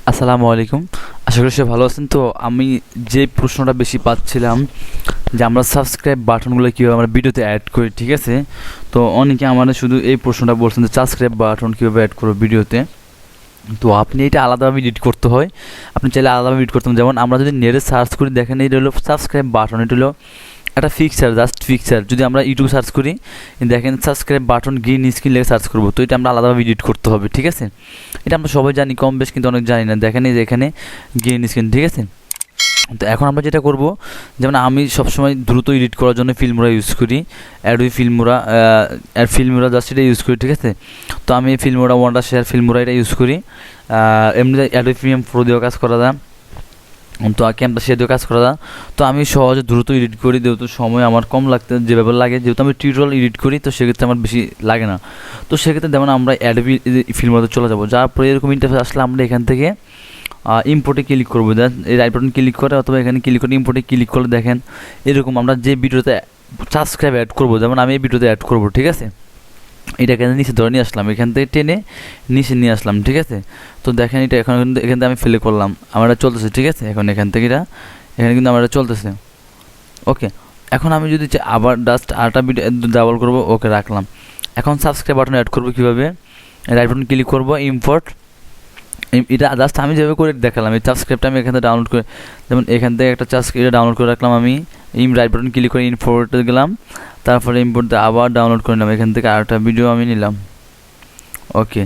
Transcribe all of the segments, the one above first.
আসসালামু আলাইকুম। আশা করি সবাই ভালো আছেন। তো আমি যে প্রশ্নটা বেশি পাচ্ছিলাম যে আমরা সাবস্ক্রাইব বাটনগুলো কীভাবে আমরা ভিডিওতে অ্যাড করি, ঠিক আছে? তো অনেকে আমাদের শুধু এই প্রশ্নটা বলছেন যে সাবস্ক্রাইব বাটন কীভাবে অ্যাড করবো ভিডিওতে। তো আপনি এটা আলাদাভাবে এডিট করতে হয়, আপনি চাইলে আলাদাভাবে এডিট করতে হবে। যেমন আমরা যদি নেটে সার্চ করি, দেখেন এটা হলো সাবস্ক্রাইব বাটন, এটা হলো একটা ফিক্সার, জাস্ট ফিক্সার। যদি আমরা ইউটিউব সার্চ করি, দেখেন সাবস্ক্রাইব বাটন গ্রিন স্ক্রিন লেগে সার্চ করবো, তো এটা আমরা আলাদাভাবে এডিট করতে হবে, ঠিক আছে? এটা আমরা সবাই জানি কম বেশ, কিন্তু অনেক জানি না। দেখেন এই যে এখানে গ্রিন স্ক্রিন, ঠিক আছে? তো এখন আমরা যেটা করব, যেমন আমি সবসময় দ্রুত এডিট করার জন্য ফিল্মোরা ইউজ করি, অ্যাডোবি ফিল্মোরা জাস্ট এটা ইউজ করি, ঠিক আছে? তো আমি ফিল্মোরা ওয়ান্ডারশেয়ার ফিল্মোরা এটা ইউজ করি। এমনি অ্যাডোবি প্রিমিয়াম প্রো দিয়েও কাজ করা যায়, তো ক্যাম্পাস সে দিয়েও কাজ করা যায়। তো আমি সহজে দ্রুত এডিট করি, যেহেতু সময় আমার কম লাগতে যেভাবে লাগে, যেহেতু আমি টিউটোরিয়াল এডিট করি, তো সেক্ষেত্রে আমার বেশি লাগে না। তো সেক্ষেত্রে যেমন আমরা অ্যাডোবি ফিল্মোরাতে চলে যাবো, যার পরে এরকম ইন্টারফেস আসলে আমরা এখান থেকে ইম্পোর্টে ক্লিক করবো, এই রাইট বাটন ক্লিক করে অথবা এখানে ক্লিক করে ইম্পোর্টে ক্লিক করলে দেখেন এরকম আমরা যে ভিডিওতে সাবস্ক্রাইব অ্যাড করবো, যেমন আমি এই ভিডিওতে অ্যাড করবো, ঠিক আছে? এটাকে নিচে ধরে নিয়ে আসলাম, এখান থেকে টেনে নিচে নিয়ে আসলাম, ঠিক আছে? তো দেখেন এটা এখন কিন্তু এখান থেকে আমি ফিল করলাম, আমার এটা চলতেছে, ঠিক আছে? এখন এখান থেকে এখানে কিন্তু আমার এটা চলতেছে। ওকে, এখন আমি যদি আবার জাস্ট আরেকটা ভিডিও ডাবল করবো, ওকে রাখলাম। এখন সাবস্ক্রাইব বাটন অ্যাড করবো কীভাবে? রাইট বাটন ক্লিক করবো, ইম্পোর্ট। এটা জাস্ট আমি যেভাবে করে দেখালাম, এই সাবস্ক্রাইবটা আমি এখান থেকে ডাউনলোড করে, যেমন এখান থেকে একটা এটা ডাউনলোড করে রাখলাম আমি, রাইট বাটন ক্লিক করে ইম্পোর্টে গেলাম, তারপরে ইম্পোর্টে আবার ডাউনলোড করে নিলাম, এখান থেকে আরেকটা ভিডিও আমি নিলাম। ওকে,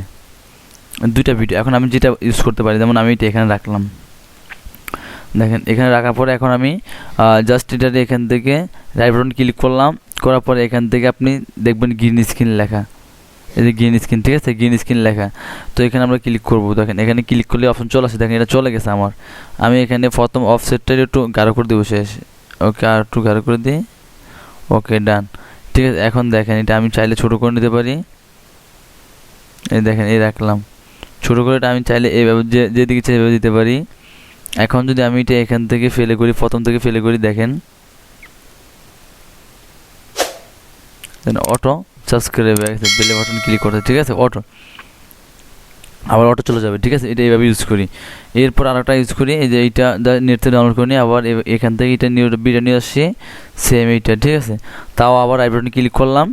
দুইটা ভিডিও এখন আমি যেটা ইউজ করতে পারি, যেমন আমি এটা এখানে রাখলাম। দেখেন এখানে রাখার পরে এখন আমি জাস্ট এটাতে এখান থেকে রাইট বাটন ক্লিক করলাম, করার পরে এখান থেকে আপনি দেখবেন গ্রিন স্ক্রিন লেখা, এই যে গ্রিন স্ক্রিন, ঠিক আছে? গ্রিন স্ক্রিন লেখা। তো এখানে আমরা ক্লিক করবো, দেখেন এখানে ক্লিক করলে অপশন চলে আসে, দেখেন এটা চলে গেছে আমার। আমি এখানে প্রথম অফসেটটা একটু গাঢ় করে দেবো, শেষ। ওকে, আর একটু গাঢ় করে দিই। ওকে, ডান, ঠিক আছে? এখন দেখেন এটা আমি চাইলে ছোটো করে নিতে পারি, এই দেখেন এই রাখলাম ছোটো করে। এটা আমি চাইলে এইভাবে যেদিকে চাই এভাবে দিতে পারি। এখন যদি আমি এটা এখান থেকে ফেলে করি, প্রথম থেকে ফেলে করি, দেখেন অটো সাবস্ক্রাইব বেলে বাটন ক্লিক করতে, ঠিক আছে? অটো আবার অটো চলে যাবে, ঠিক আছে? এটা এইভাবে ইউজ করি। এরপর আরেকটা ইউজ করি, এই যে এইটা নেট থেকে ডাউনলোড করে নিই, আবার এখান থেকে এটা ভিডিও নিয়ে আসছি, সেম এইটা, ঠিক আছে? তাও আবার আই বাটনে ক্লিক করলাম,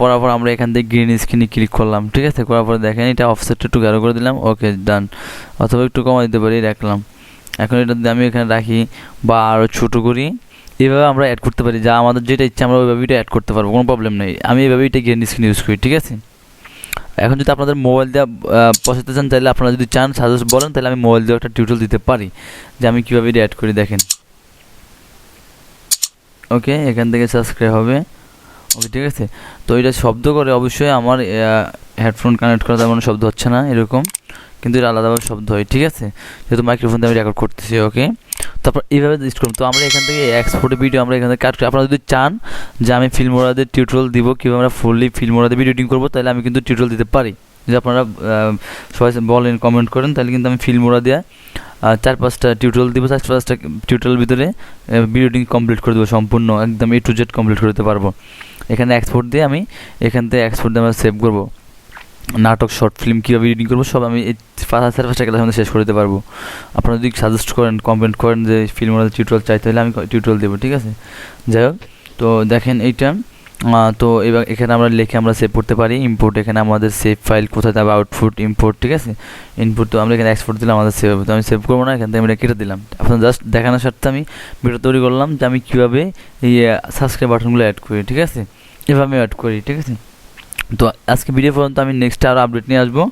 করার পর আমরা এখান থেকে গ্রিন স্ক্রিনে ক্লিক করলাম, ঠিক আছে? করার পর দেখেন এটা অফসেটটা একটু গাঢ় করে দিলাম। ওকে, ডান, অথবা একটু কমা দিতে পারি, রাখলাম। এখন এটা আমি এখানে রাখি বা আরও ছোটো করি, এইভাবে আমরা অ্যাড করতে পারি, যা আমাদের যেটা ইচ্ছা আমরা ওইভাবে এটা অ্যাড করতে পারবো, কোনো প্রবলেম নেই। আমি এইভাবে এটা গ্রিন স্ক্রিন ইউজ করি, ঠিক আছে? এখন যদি আপনাদের মোবাইল দিয়ে পৌঁছাতে চান, তাহলে আপনারা যদি চান সাজেস্ট বলেন, তাহলে আমি মোবাইল দিয়ে একটা টিউটোরিয়াল দিতে পারি যে আমি কীভাবে এটা অ্যাড করি, দেখেন। ওকে, এখান থেকে সাবস্ক্রাইব হবে। ওকে, ঠিক আছে? তো এটা শব্দ করে, অবশ্যই আমার হেডফোন কানেক্ট করা তেমন শব্দ হচ্ছে না এরকম, কিন্তু এটা আলাদাভাবে শব্দ হয়, ঠিক আছে? যেহেতু মাইক্রোফোন দিয়ে আমি রেকর্ড করতেছি। ওকে, তারপর এইভাবে ইউজ করুন। তো আমরা এখান থেকে এক্সপোর্টের ভিডিও আমরা এখান থেকে কাট করি। আপনারা যদি চান যে আমি ফিল্মোরাদের টিউটোরিয়াল দিব কীভাবে আমরা ফুললি ফিল্মোরাদের ভিডিও এডিটিং করবো, তাহলে আমি কিন্তু টিউটোরিয়াল দিতে পারি। যদি আপনারা সবাই বলেন, কমেন্ট করেন, তাহলে কিন্তু আমি ফিল্মোরা দিয়ে 4-5টা টিউটোরিয়াল দিব, 4-5টা টিউটোরিয়াল ভিতরে ভিডিও এডিটিং কমপ্লিট করে দেবো, সম্পূর্ণ একদম A to Z কমপ্লিট করে দিতে পারবো। এখানে এক্সপোর্ট দিয়ে আমি এখান থেকে এক্সপোর্ট দিয়ে আমরা সেভ করবো, নাটক শর্ট ফিল্ম কীভাবে এডিটিং করবো সব আমি এই 5-5টা ক্লাসের মধ্যে শেষ করে দিতে পারবো। আপনারা যদি সাজেস্ট করেন, কমেন্ট করেন যে ফিল্মের টিউটোরিয়াল চাই, তাহলে আমি টিউটোরিয়াল দেবো, ঠিক আছে? যাই হোক, তো দেখেন এইটা। তো এবার এখানে আমরা লিখে আমরা সেভ করতে পারি, ইম্পোর্ট। এখানে আমাদের সেভ ফাইল কোথায় যাবে, আউটপুট, ইম্পোর্ট, ঠিক আছে? ইনপুট, তো আমরা এখানে এক্সপোর্ট দিলাম, আমাদের সেভ হবে। তো আমি সেভ করবো না, এখান থেকে আমি এটা কেটে দিলাম। আপনার জাস্ট দেখানোর স্বার্থে আমি ভিডিও তৈরি করলাম যে আমি কীভাবে এই সাবস্ক্রাইব বাটনগুলো অ্যাড করি, ঠিক আছে? এভাবে অ্যাড করি, ঠিক আছে? তো আজকে ভিডিও পর্যন্ত, আমি নেক্সট আরও আপডেট নিয়ে আসবো,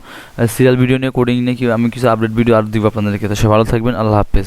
সিরিয়াল ভিডিও নিয়ে, কোডিং নিয়ে, আমি কিছু আপডেট ভিডিও আরও দিব আপনাদেরকে। তো সব ভালো থাকবেন, আল্লাহ হাফেজ।